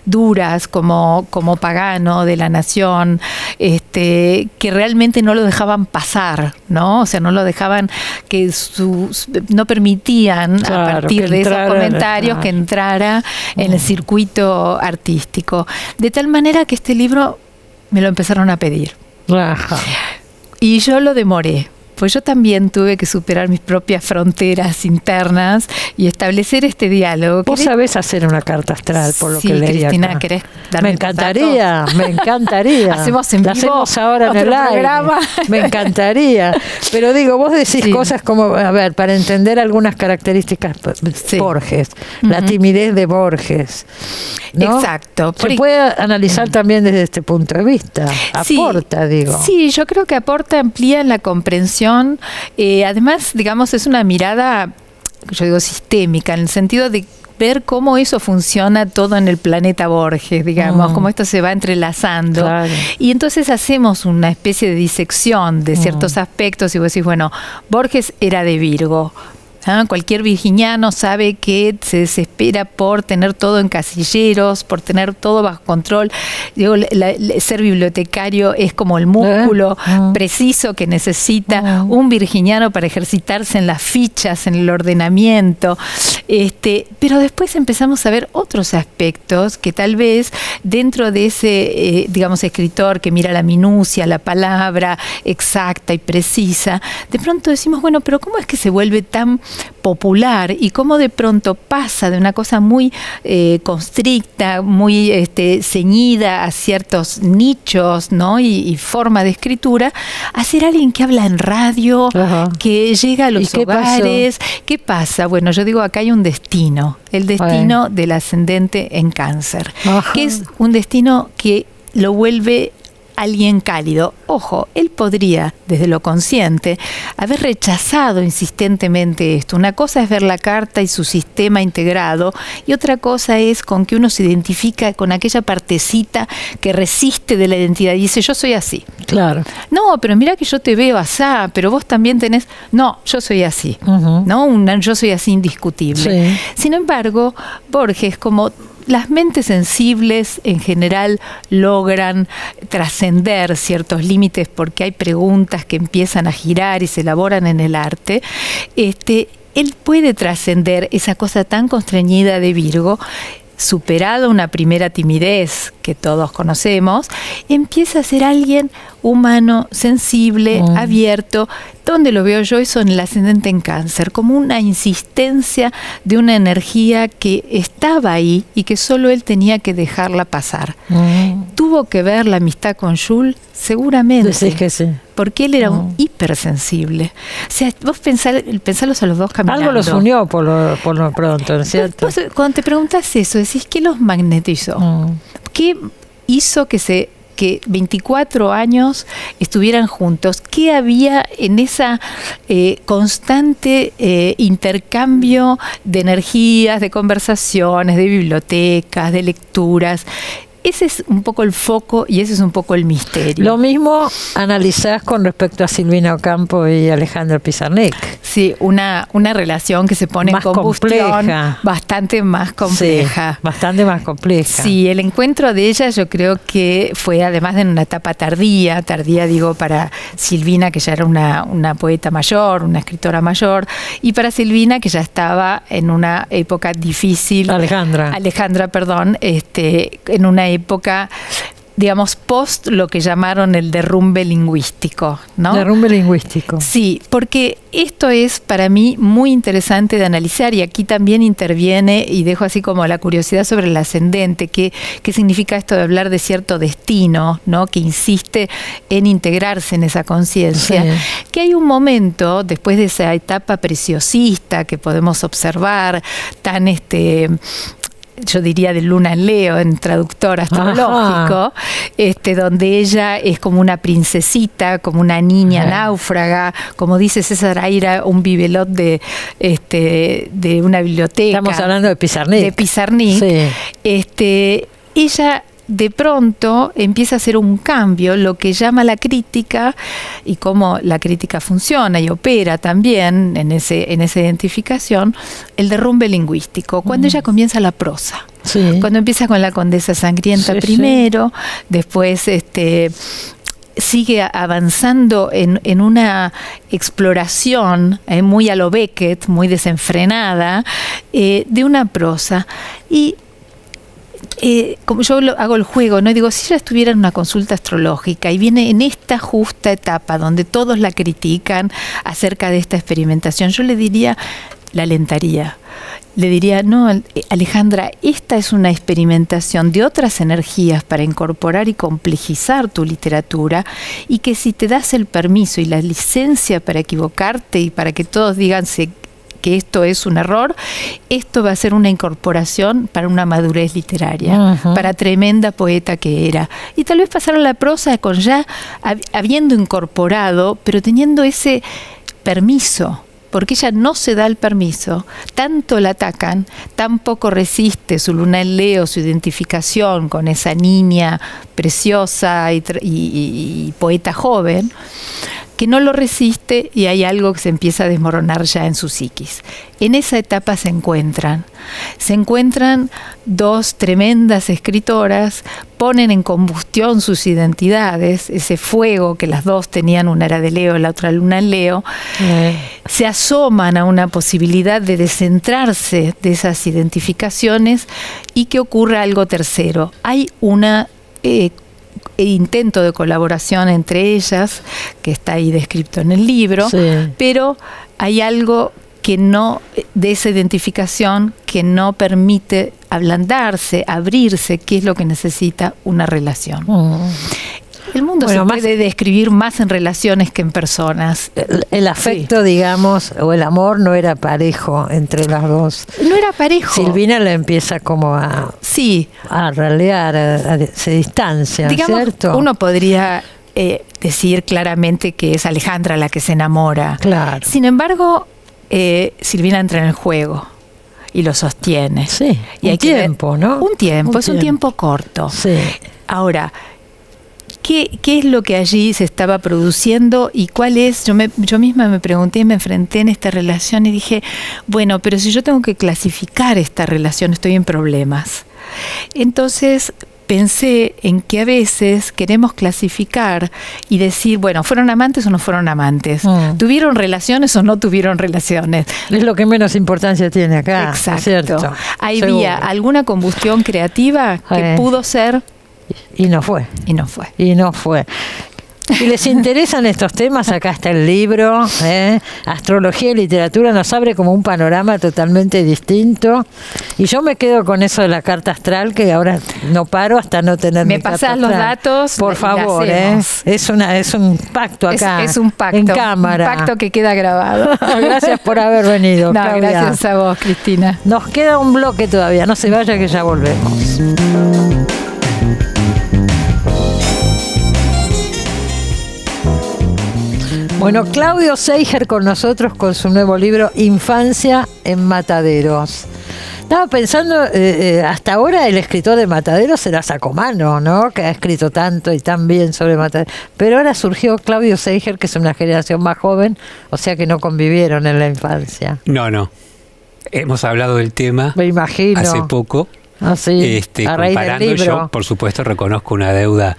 duras como Pagano de La Nación, que realmente no lo dejaban pasar, ¿no? O sea, no lo dejaban no permitían, claro, a partir de esos comentarios, que entrara en el circuito artístico. De tal manera que este libro me lo empezaron a pedir. Ajá. Y yo lo demoré, pues yo también tuve que superar mis propias fronteras internas y establecer este diálogo. Vos sabés hacer una carta astral, por lo sí, que leí Cristina, acá. ¿querés darme me encantaría. Hacemos en vivo. La hacemos ahora en el aire. Me encantaría. Pero digo, vos decís cosas como, a ver, para entender algunas características Borges, la timidez de Borges, ¿no? Exacto. Se puede analizar también desde este punto de vista. Aporta, digo. Sí, yo creo que aporta, amplía en la comprensión. Además, digamos, es una mirada, yo digo, sistémica, en el sentido de ver cómo eso funciona todo en el planeta Borges, digamos, cómo esto se va entrelazando. Claro. Y entonces hacemos una especie de disección de ciertos aspectos y vos decís, bueno, Borges era de Virgo. Cualquier virginiano sabe que se desespera por tener todo en casilleros, por tener todo bajo control. Digo, ser bibliotecario es como el músculo preciso que necesita un virginiano para ejercitarse en las fichas, en el ordenamiento. Pero después empezamos a ver otros aspectos que tal vez dentro de ese, digamos, escritor que mira la minucia, la palabra exacta y precisa, de pronto decimos, bueno, pero ¿cómo es que se vuelve tan popular y cómo de pronto pasa de una cosa muy constricta, muy ceñida a ciertos nichos, ¿no? y forma de escritura, a ser alguien que habla en radio, que llega a los hogares? ¿Qué pasa? Bueno, yo digo, acá hay un destino, el destino del ascendente en Cáncer, que es un destino que lo vuelve alguien cálido. Ojo, él podría, desde lo consciente, haber rechazado insistentemente esto. Una cosa es ver la carta y su sistema integrado, y otra cosa es con que uno se identifica con aquella partecita que resiste de la identidad y dice, yo soy así. Claro. No, pero mira que yo te veo así, pero vos también tenés... No, yo soy así. ¿No? Yo soy así indiscutible. Sí. Sin embargo, Borges, como las mentes sensibles en general logran trascender ciertos límites porque hay preguntas que empiezan a girar y se elaboran en el arte, él puede trascender esa cosa tan constreñida de Virgo, superado una primera timidez que todos conocemos, empieza a ser alguien humano, sensible, abierto. ¿Dónde lo veo yo? Eso en el ascendente en Cáncer, como una insistencia de una energía que estaba ahí y que solo él tenía que dejarla pasar. ¿Tuvo que ver la amistad con Jules? Seguramente. Decís que sí. Porque él era un hipersensible. O sea, vos pensalos a los dos caminando. Algo los unió por lo pronto, ¿no es cierto? Vos, cuando te preguntas eso, decís, ¿qué los magnetizó? ¿Qué hizo que 24 años estuvieran juntos? ¿Qué había en esa constante intercambio de energías, de conversaciones, de bibliotecas, de lecturas? ese es un poco el foco y ese es un poco el misterio. Lo mismo analizás con respecto a Silvina Ocampo y Alejandro Pizarnik. Sí, una relación que se pone más en combustión, compleja. Bastante más compleja. Sí, bastante más compleja. Sí, el encuentro de ella yo creo que fue además de en una etapa tardía digo para Silvina, que ya era una poeta mayor, una escritora mayor, y para Silvina, que ya estaba en una época difícil. Alejandra, perdón, en una época, digamos, post lo que llamaron el derrumbe lingüístico, ¿no? Derrumbe lingüístico. Sí, porque esto es para mí muy interesante de analizar, y aquí también interviene, y dejo así como la curiosidad sobre el ascendente, qué significa esto de hablar de cierto destino, ¿no? Que insiste en integrarse en esa conciencia. Sí. Que hay un momento, después de esa etapa preciosista que podemos observar, tan yo diría de Luna en Leo, en traductor astrológico, donde ella es como una princesita, como una niña náufraga, como dice César Aira, un bibelot de una biblioteca. Estamos hablando de Pizarnik. De Pizarnik. Sí. Ella de pronto empieza a hacer un cambio, lo que llama la crítica, y cómo la crítica funciona y opera también en esa identificación, el derrumbe lingüístico, cuando ella comienza la prosa. Sí. Cuando empieza con la Condesa Sangrienta primero, después sigue avanzando en una exploración muy a lo Beckett, muy desenfrenada, de una prosa. Y como yo hago el juego, ¿no? Digo, si ella estuviera en una consulta astrológica y viene en esta justa etapa donde todos la critican acerca de esta experimentación, yo le diría, la alentaría. Le diría, no, Alejandra, esta es una experimentación de otras energías para incorporar y complejizar tu literatura, y que si te das el permiso y la licencia para equivocarte y para que todos digan que esto es un error, esto va a ser una incorporación para una madurez literaria, para tremenda poeta que era. Y tal vez pasar a la prosa con ya habiendo incorporado, pero teniendo ese permiso, porque ella no se da el permiso, tanto la atacan, tampoco resiste su Luna en Leo, su identificación con esa niña preciosa y poeta joven, que no lo resiste, y hay algo que se empieza a desmoronar ya en su psiquis. En esa etapa se encuentran dos tremendas escritoras, ponen en combustión sus identidades, ese fuego que las dos tenían, una era de Leo, la otra Luna en Leo, se asoman a una posibilidad de descentrarse de esas identificaciones y que ocurra algo tercero. Hay una intento de colaboración entre ellas, que está ahí descrito en el libro, pero hay algo que no, de esa identificación, que no permite ablandarse, abrirse, que es lo que necesita una relación. El mundo se puede describir más en relaciones que en personas. El afecto, digamos, o el amor no era parejo entre las dos. No era parejo. Silvina la empieza como a ralear, se distancia, digamos, ¿cierto? Uno podría decir claramente que es Alejandra la que se enamora. Claro. Sin embargo, Silvina entra en el juego y lo sostiene. Sí, y un tiempo, ¿no? Un tiempo, es un tiempo corto. Sí. Ahora, ¿qué es lo que allí se estaba produciendo y cuál es? Yo misma me pregunté y me enfrenté en esta relación y dije, bueno, pero si yo tengo que clasificar esta relación, estoy en problemas. Entonces pensé en que a veces queremos clasificar y decir, bueno, ¿fueron amantes o no fueron amantes? ¿Tuvieron relaciones o no tuvieron relaciones? Es lo que menos importancia tiene acá. Exacto. ¿Cierto? Había alguna combustión creativa que pudo ser. Y no fue. Y no fue. Y no fue. Si les interesan estos temas, acá está el libro, Astrología y Literatura, nos abre como un panorama totalmente distinto. Y yo me quedo con eso de la carta astral, que ahora no paro hasta no tener mi carta astral. Me pasás los datos. Por favor, es un pacto acá. Es un pacto. En cámara. Un pacto que queda grabado. Gracias por haber venido, no, Claudia. Gracias a vos, Cristina. Nos queda un bloque todavía, no se vaya que ya volvemos. Bueno, Claudio Seijer con nosotros con su nuevo libro Infancia en Mataderos. Estaba pensando, hasta ahora el escritor de Mataderos era Sacomano, ¿no? Que ha escrito tanto y tan bien sobre Mataderos. Pero ahora surgió Claudio Seijer, que es una generación más joven, o sea que no convivieron en la infancia. No. Hemos hablado del tema. Me imagino. Hace poco. Ah, sí. A raíz del libro. Yo, por supuesto, reconozco una deuda,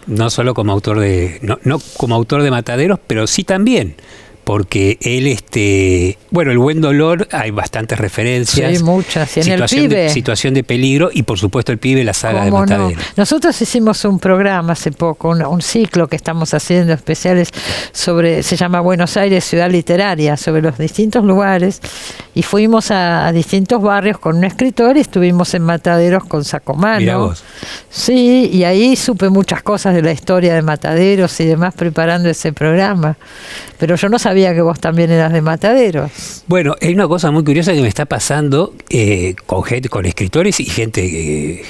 no solo como autor de, no como autor de Mataderos, pero sí también. Porque él, bueno, El Buen Dolor, hay bastantes referencias. Sí, muchas. Y en El Pibe. Situación de peligro, y por supuesto El Pibe, la saga de Mataderos. No? Nosotros hicimos un programa hace poco, un ciclo que estamos haciendo especiales sobre, se llama Buenos Aires, Ciudad Literaria, sobre los distintos lugares, y fuimos a distintos barrios con un escritor y estuvimos en Mataderos con Sacomano. Mirá vos. Sí, y ahí supe muchas cosas de la historia de Mataderos y demás preparando ese programa. Pero yo no sabía que vos también eras de Mataderos. Bueno, hay una cosa muy curiosa que me está pasando con escritores y gente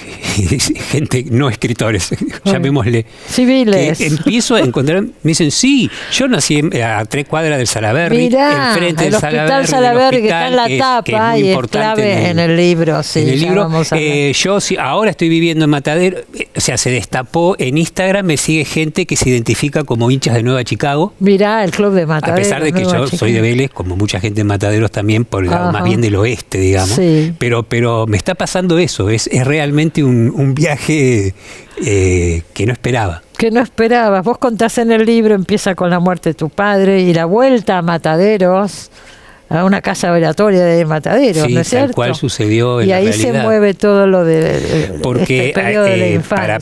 no escritores, llamémosle. Civiles. Que empiezo a encontrar, me dicen, sí, yo nací a 3 cuadras del Salaberry, enfrente del Hospital Salaberry, que está en la tapa y es clave en el libro. Sí, en el libro, yo ahora estoy viviendo en Mataderos, o sea, se destapó en Instagram, me sigue gente que se identifica como hinchas de Nueva Chicago. Mirá, el club de Mataderos. A pesar de que yo soy de Vélez, como mucha gente en Mataderos también, por el lado más bien del oeste, digamos. Sí. Pero me está pasando eso, es realmente un viaje que no esperaba. Que no esperabas. Vos contás en el libro, empieza con la muerte de tu padre y la vuelta a Mataderos, a una casa velatoria de Mataderos, sí, ¿no es cierto? Tal cual sucedió en la realidad. Y ahí se mueve todo lo de porque este periodo de la infancia.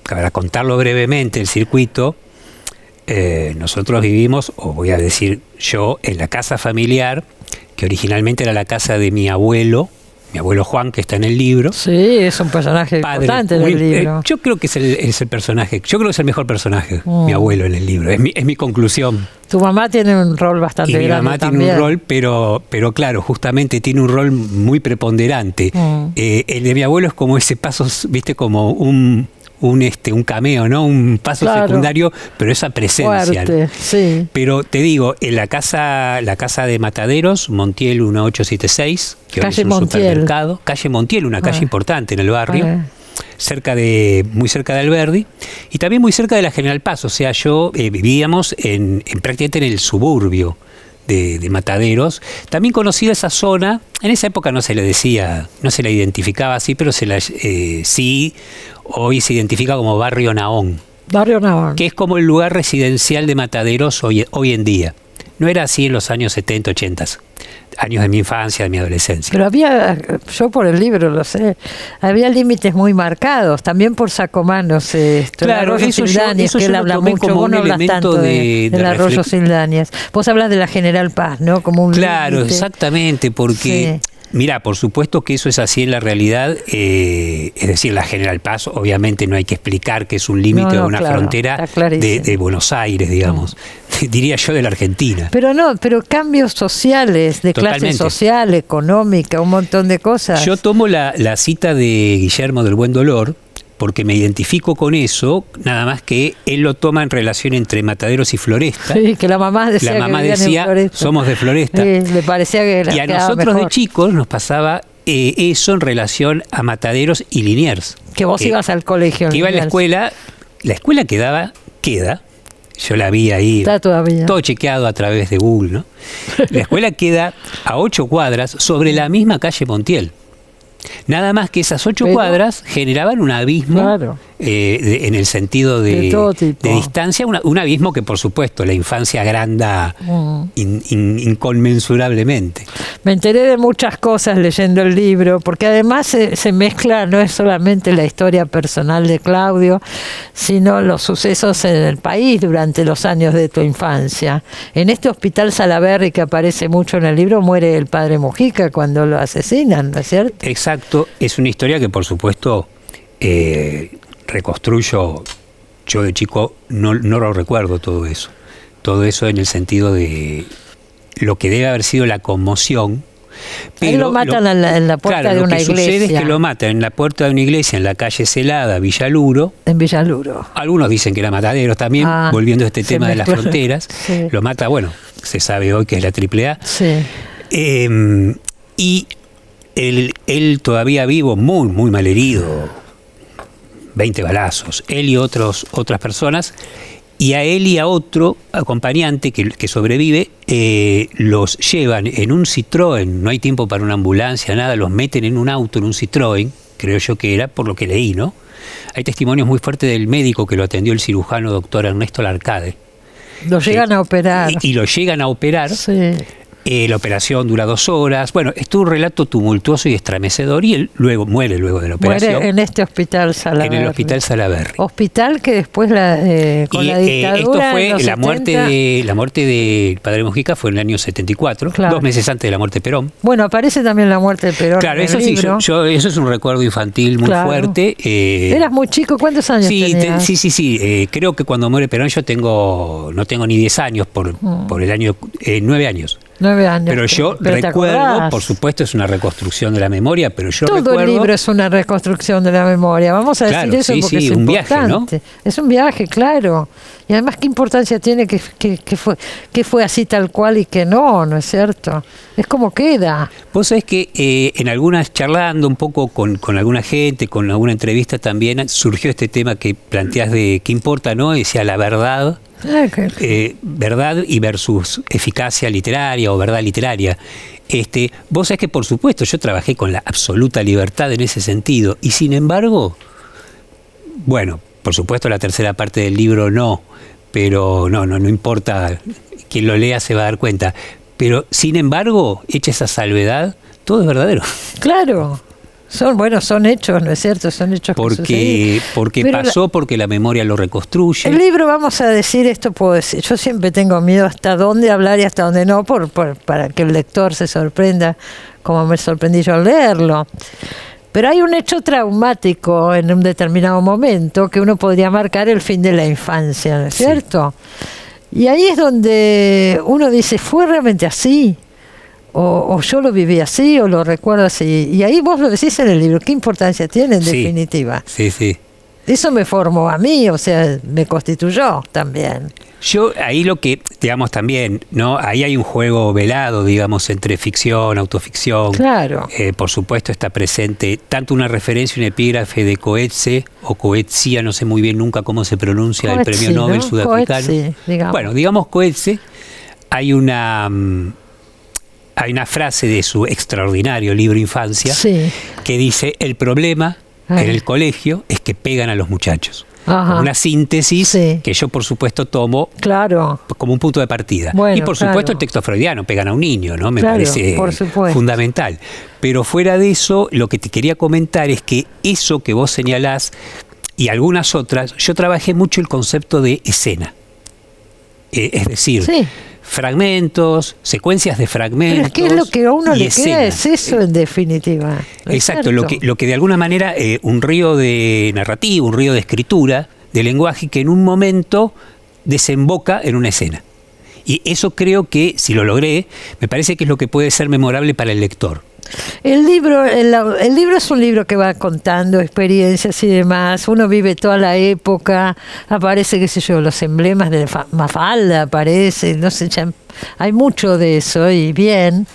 Para contarlo brevemente, el circuito, nosotros vivimos, o voy a decir yo, en la casa familiar, que originalmente era la casa de mi abuelo Juan, que está en el libro. Sí, es un personaje importante en el libro. Yo creo que es el personaje, yo creo que es el mejor personaje, mi abuelo en el libro, es mi conclusión. Tu mamá tiene un rol bastante grande. Mi mamá tiene un rol, pero claro, justamente tiene un rol muy preponderante. El de mi abuelo es como ese paso, viste, como un cameo, ¿no? Un paso secundario, pero esa presencia. Fuerte, sí. Pero te digo, en la casa de Mataderos, Montiel 1876, que hoy es un supermercado. Calle Montiel, una calle importante en el barrio, muy cerca de Alberdi, y también muy cerca de la General Paz. O sea, vivíamos prácticamente en el suburbio de Mataderos. También conocida esa zona, en esa época no se le identificaba así, pero sí, hoy se identifica como Barrio Nahón. Barrio Nahón. Que es como el lugar residencial de Mataderos hoy en día. No era así en los años 70, 80, años de mi infancia, de mi adolescencia. Pero yo por el libro lo sé, había límites muy marcados, también por Sacomano. Claro, eso que él habla mucho, vos no hablas tanto del Arroyo Sildañez. Vos hablas de la General Paz, ¿no? Como un claro, límite. Exactamente, porque... Sí. Mira, por supuesto que eso es así en la realidad, es decir, la General Paz, obviamente no hay que explicar que es un límite de una frontera de Buenos Aires, digamos, diría yo de la Argentina. Pero cambios sociales, de clase social, económica, un montón de cosas. Yo tomo la cita de Guillermo del Buen Dolor, porque me identifico con eso, nada más que él lo toma en relación entre Mataderos y Floresta. Sí, que la mamá decía somos de Floresta. Sí, le parecía que y a nosotros mejor. De chicos nos pasaba eso en relación a Mataderos y Liniers. Que vos ibas al colegio. Que iba a la escuela queda, yo la vi ahí, está todavía. Todo chequeado a través de Google, ¿no? La escuela queda a 8 cuadras sobre la misma calle Montiel. Nada más que esas 8 cuadras generaban un abismo, en el sentido de distancia, un abismo que por supuesto la infancia agranda inconmensurablemente. Me enteré de muchas cosas leyendo el libro, porque además se mezcla, no es solamente la historia personal de Claudio, sino los sucesos en el país durante los años de tu infancia. En este Hospital Salaberry que aparece mucho en el libro, muere el padre Mujica cuando lo asesinan, ¿no es cierto? Exacto, es una historia que por supuesto reconstruyo. Yo de chico no lo recuerdo todo eso en el sentido de lo que debe haber sido la conmoción. Pero él lo matan en la puerta de una iglesia. Lo que sucede es que lo matan en la puerta de una iglesia en la calle Celada, Villaluro. En Villaluro. Algunos dicen que era Mataderos también, volviendo a este tema de las fronteras. Sí. Lo mata, bueno, se sabe hoy que es la AAA. Sí. Y él todavía vivo, muy, muy malherido, 20 balazos, él y otras personas, y a él y a otro acompañante que sobrevive, los llevan en un Citroën, no hay tiempo para una ambulancia, nada, los meten en un auto, en un Citroën, creo yo que era, por lo que leí, ¿no? Hay testimonios muy fuertes del médico que lo atendió, el cirujano doctor Ernesto Larcade. Lo llegan a operar. Y lo llegan a operar. Sí. La operación dura 2 horas. Bueno, es un relato tumultuoso y estremecedor, y él muere luego de la operación. Muere en este hospital Salaberry. En el hospital Salaberry. Hospital que después con la dictadura. Esto fue la muerte del padre Mujica fue en el año 74, claro. 2 meses antes de la muerte de Perón. Bueno, aparece también la muerte de Perón. Claro, en eso el sí, libro. eso es un recuerdo infantil muy fuerte. Eras muy chico, ¿cuántos años tenías? Sí. Creo que cuando muere Perón yo no tengo ni 10 años, por el año 9 años. 9 años. Pero yo recuerdo, por supuesto, es una reconstrucción de la memoria, pero yo recuerdo... Todo el libro es una reconstrucción de la memoria, vamos a decir eso porque es un importante. Viaje, ¿no? Es un viaje, claro. Y además, ¿qué importancia tiene que fue así tal cual y que no es cierto? Es como queda. Vos sabés que en algunas, charlando un poco con alguna gente, con alguna entrevista también, surgió este tema que planteás de qué importa, ¿no? Decía la verdad. Verdad y versus eficacia literaria o verdad literaria. Vos sabés que, por supuesto, yo trabajé con la absoluta libertad en ese sentido, y sin embargo, bueno, por supuesto la tercera parte del libro no, pero no importa, quien lo lea se va a dar cuenta, pero sin embargo, hecha esa salvedad, todo es verdadero. Claro. Son hechos, ¿no es cierto? Son hechos porque pasó, porque la memoria lo reconstruye. El libro, vamos a decir, esto puedo decir, yo siempre tengo miedo hasta dónde hablar y hasta dónde no, para que el lector se sorprenda, como me sorprendí yo al leerlo. Pero hay un hecho traumático en un determinado momento que uno podría marcar el fin de la infancia, ¿no es cierto? Y ahí es donde uno dice, ¿fue realmente así? O yo lo viví así, o lo recuerdo así. Y ahí vos lo decís en el libro, ¿qué importancia tiene en definitiva? Sí. Eso me formó a mí, o sea, me constituyó también. Yo ahí lo que, digamos también, ¿no? Ahí hay un juego velado, digamos, entre ficción, autoficción. Claro. Por supuesto está presente tanto una referencia, un epígrafe de Coetzee, o Coetzee, no sé muy bien nunca cómo se pronuncia, Coetzee, el premio Nobel sudafricano. Coetzee, digamos. Bueno, digamos Coetzee, hay una frase de su extraordinario libro Infancia que dice: el problema en el colegio es que pegan a los muchachos. Ajá. Una síntesis que yo por supuesto tomo como un punto de partida. Bueno, y por supuesto el texto freudiano, pegan a un niño, ¿no? Me parece fundamental. Pero fuera de eso, lo que te quería comentar es que eso que vos señalás y algunas otras, yo trabajé mucho el concepto de escena. Es decir, fragmentos, secuencias de fragmentos. Pero es que es lo que a uno le queda, es eso en definitiva. Exacto, lo que de alguna manera, un río de narrativa, un río de escritura, de lenguaje que en un momento desemboca en una escena. Y eso creo que, si lo logré, me parece que es lo que puede ser memorable para el lector. El libro es un libro que va contando experiencias y demás. Uno vive toda la época, aparece, qué sé yo, los emblemas de Mafalda, aparece, no sé, hay mucho de eso y bien.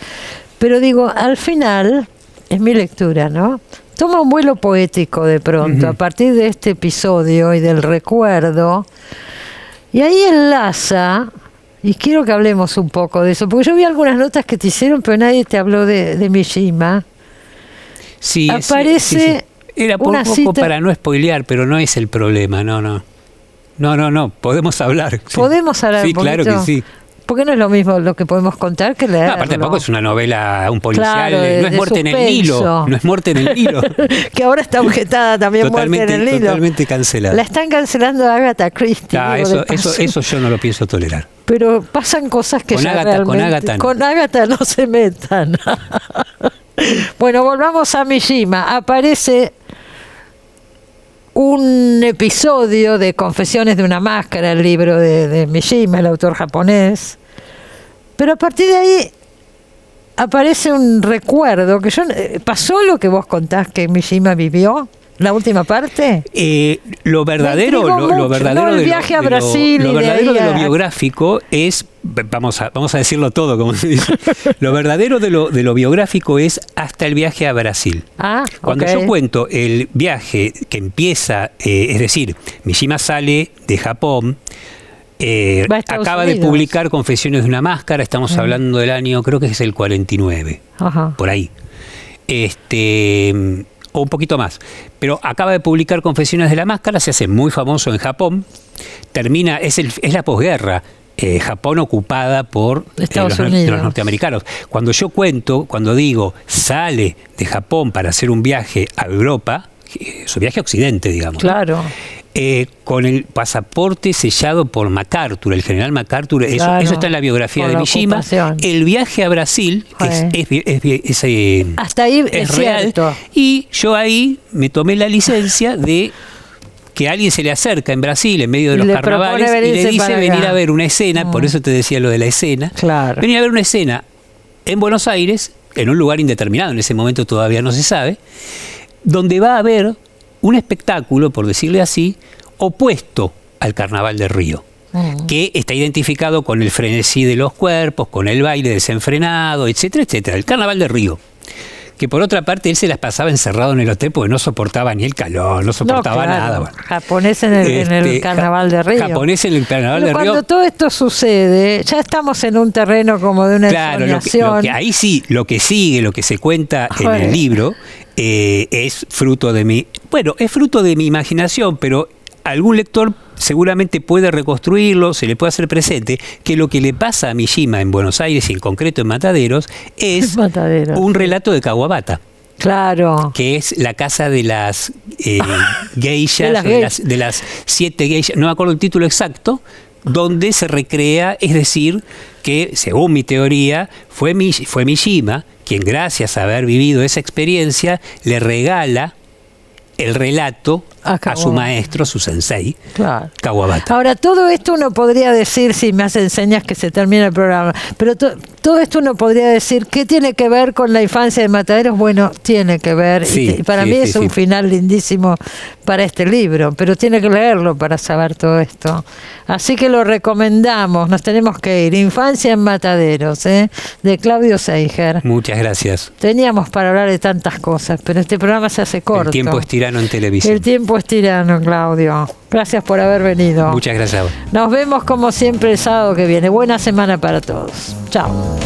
Pero digo, al final, es mi lectura, ¿no? Toma un vuelo poético de pronto, a partir de este episodio y del recuerdo, y ahí enlaza. Y quiero que hablemos un poco de eso, porque yo vi algunas notas que te hicieron, pero nadie te habló de Mishima. Sí, aparece Era por un poco para no spoilear, pero no es el problema, no, podemos hablar. ¿Podemos hablar un poquito? Claro que sí. Porque no es lo mismo lo que podemos contar que leerlo. Aparte tampoco es una novela, un policial, no es Muerte en el Nilo. No es Muerte en el Nilo. Que ahora está objetada también Muerte en el Nilo. Totalmente cancelada. La están cancelando a Agatha Christie. Eso yo no lo pienso tolerar. Pero pasan cosas que con Agatha no se metan. Bueno, volvamos a Mishima. Aparece un episodio de Confesiones de una máscara, el libro de Mishima, el autor japonés. Pero a partir de ahí aparece un recuerdo que pasó lo que vos contás que Mishima vivió ¿La última parte? Lo verdadero del viaje a Brasil. Lo verdadero de lo biográfico es, vamos a decirlo todo, como se dice. Lo verdadero de lo biográfico es hasta el viaje a Brasil. Cuando yo cuento el viaje que empieza, es decir, Mishima sale de Japón, acaba de publicar Confesiones de una máscara, estamos hablando del año, creo que es el 49, por ahí. O un poquito más, pero acaba de publicar Confesiones de la Máscara, se hace muy famoso en Japón, termina, es la posguerra, Japón ocupada por los norteamericanos. Cuando yo cuando digo sale de Japón para hacer un viaje a Europa, su viaje a Occidente, digamos. Claro. Con el pasaporte sellado por MacArthur, el general MacArthur, eso está en la biografía de Mishima. El viaje a Brasil hasta ahí es real. Cierto. Y yo ahí me tomé la licencia de que alguien se le acerca en Brasil en medio de los carnavales y le dice venir a ver una escena, por eso te decía lo de la escena, venir a ver una escena en Buenos Aires, en un lugar indeterminado, en ese momento todavía no se sabe, donde va a haber un espectáculo, por decirle así, opuesto al Carnaval de Río, que está identificado con el frenesí de los cuerpos, con el baile desenfrenado, etcétera, etcétera. El Carnaval de Río, que por otra parte él se las pasaba encerrado en el hotel porque no soportaba ni el calor, no soportaba nada. Bueno. Japonés en el Carnaval de Río. Japonés en el Carnaval de Río. Cuando todo esto sucede, ya estamos en un terreno como de una exfoliación. Ahí sí, lo que sigue, lo que se cuenta en el libro, es fruto de mi imaginación, pero algún lector seguramente puede reconstruirlo, se le puede hacer presente que lo que le pasa a Mishima en Buenos Aires y en concreto en Mataderos es un relato de Kawabata. Claro. Que es la casa de las geishas, de las 7 geishas, no me acuerdo el título exacto, donde se recrea, es decir, que según mi teoría, fue Mishima quien, gracias a haber vivido esa experiencia, le regala el relato a su maestro, su sensei, Kawabata. Ahora, todo esto uno podría decir, si me hace señas que se termina el programa, pero todo esto uno podría decir, ¿qué tiene que ver con la infancia de Mataderos? Bueno, tiene que ver, y para mí es un final lindísimo para este libro, pero tiene que leerlo para saber todo esto. Así que lo recomendamos, nos tenemos que ir. Infancia en Mataderos, de Claudio Seiger. Muchas gracias. Teníamos para hablar de tantas cosas, pero este programa se hace corto. El tiempo es tirano en televisión. El tiempo es tirano, Claudio. Gracias por haber venido. Muchas gracias. Nos vemos como siempre el sábado que viene. Buena semana para todos. Chao.